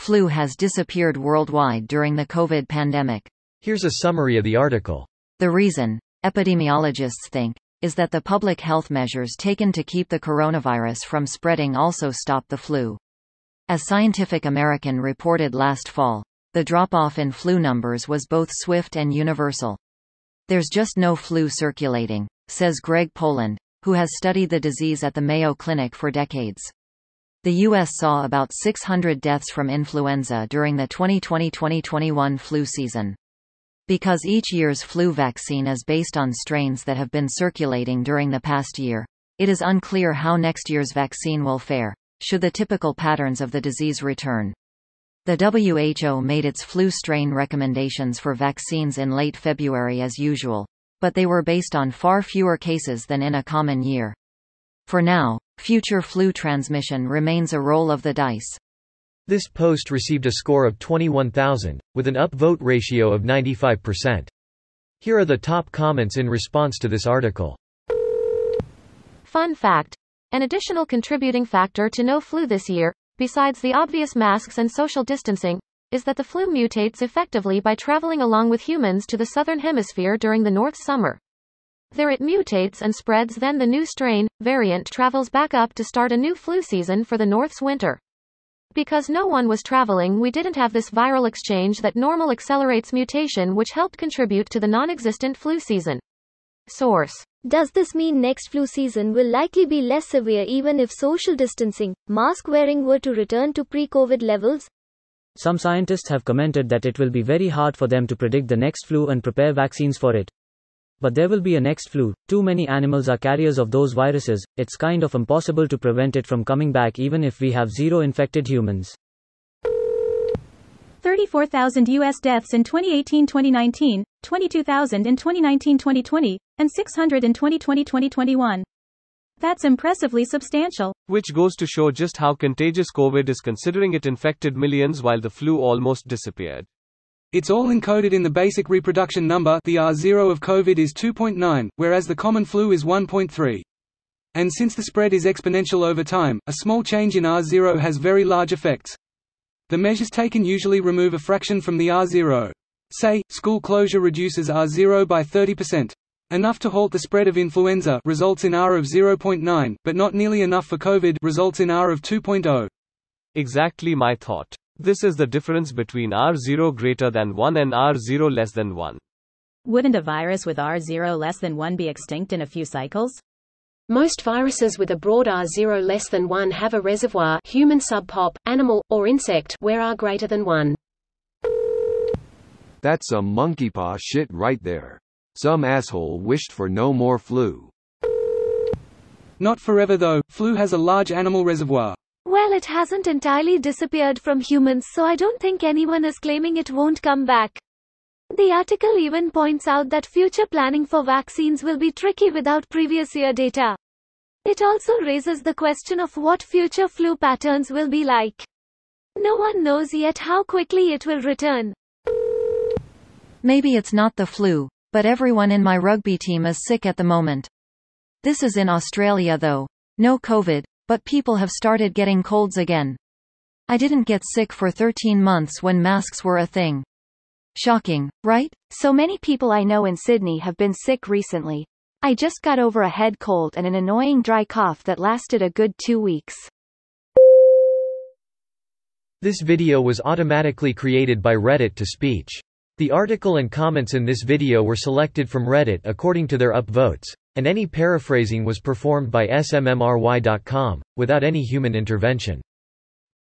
flu has disappeared worldwide during the COVID pandemic. Here's a summary of the article. The reason, epidemiologists think, is that the public health measures taken to keep the coronavirus from spreading also stop the flu. As Scientific American reported last fall, the drop-off in flu numbers was both swift and universal. There's just no flu circulating, says Greg Poland, who has studied the disease at the Mayo Clinic for decades. The U.S. saw about 600 deaths from influenza during the 2020-2021 flu season. Because each year's flu vaccine is based on strains that have been circulating during the past year, it is unclear how next year's vaccine will fare, should the typical patterns of the disease return. The WHO made its flu strain recommendations for vaccines in late February as usual, but they were based on far fewer cases than in a common year. For now, future flu transmission remains a roll of the dice. This post received a score of 21,000, with an upvote ratio of 95%. Here are the top comments in response to this article. Fun fact: an additional contributing factor to no flu this year, besides the obvious masks and social distancing, is that the flu mutates effectively by traveling along with humans to the southern hemisphere during the North summer. There it mutates and spreads, then the new strain, variant, travels back up to start a new flu season for the North's winter. Because no one was traveling, we didn't have this viral exchange that normal accelerates mutation, which helped contribute to the non-existent flu season. Source: Does this mean next flu season will likely be less severe even if social distancing, mask wearing were to return to pre-COVID levels? Some scientists have commented that it will be very hard for them to predict the next flu and prepare vaccines for it. But there will be a next flu. Too many animals are carriers of those viruses. It's kind of impossible to prevent it from coming back even if we have zero infected humans. 34,000 U.S. deaths in 2018-2019, 22,000 in 2019-2020, and 600 in 2020-2021. That's impressively substantial. Which goes to show just how contagious COVID is, considering it infected millions while the flu almost disappeared. It's all encoded in the basic reproduction number. The R0 of COVID is 2.9, whereas the common flu is 1.3. And since the spread is exponential over time, a small change in R0 has very large effects. The measures taken usually remove a fraction from the R0. Say, school closure reduces R0 by 30%. Enough to halt the spread of influenza results in R of 0.9, but not nearly enough for COVID results in R of 2.0. Exactly my thought. This is the difference between R0 greater than 1 and R0 less than 1. Wouldn't a virus with R0 less than 1 be extinct in a few cycles? Most viruses with a broad R0 less than 1 have a reservoir, human subpop, animal, or insect, where R greater than 1. That's some monkeypaw shit right there. Some asshole wished for no more flu. Not forever though. Flu has a large animal reservoir. Well, it hasn't entirely disappeared from humans, so I don't think anyone is claiming it won't come back. The article even points out that future planning for vaccines will be tricky without previous year data. It also raises the question of what future flu patterns will be like. No one knows yet how quickly it will return. Maybe it's not the flu, but everyone in my rugby team is sick at the moment. This is in Australia though. No COVID, but people have started getting colds again. I didn't get sick for 13 months when masks were a thing. Shocking, right? So many people I know in Sydney have been sick recently. I just got over a head cold and an annoying dry cough that lasted a good 2 weeks. This video was automatically created by Reddit to speech. The article and comments in this video were selected from Reddit according to their upvotes, and any paraphrasing was performed by smmry.com, without any human intervention.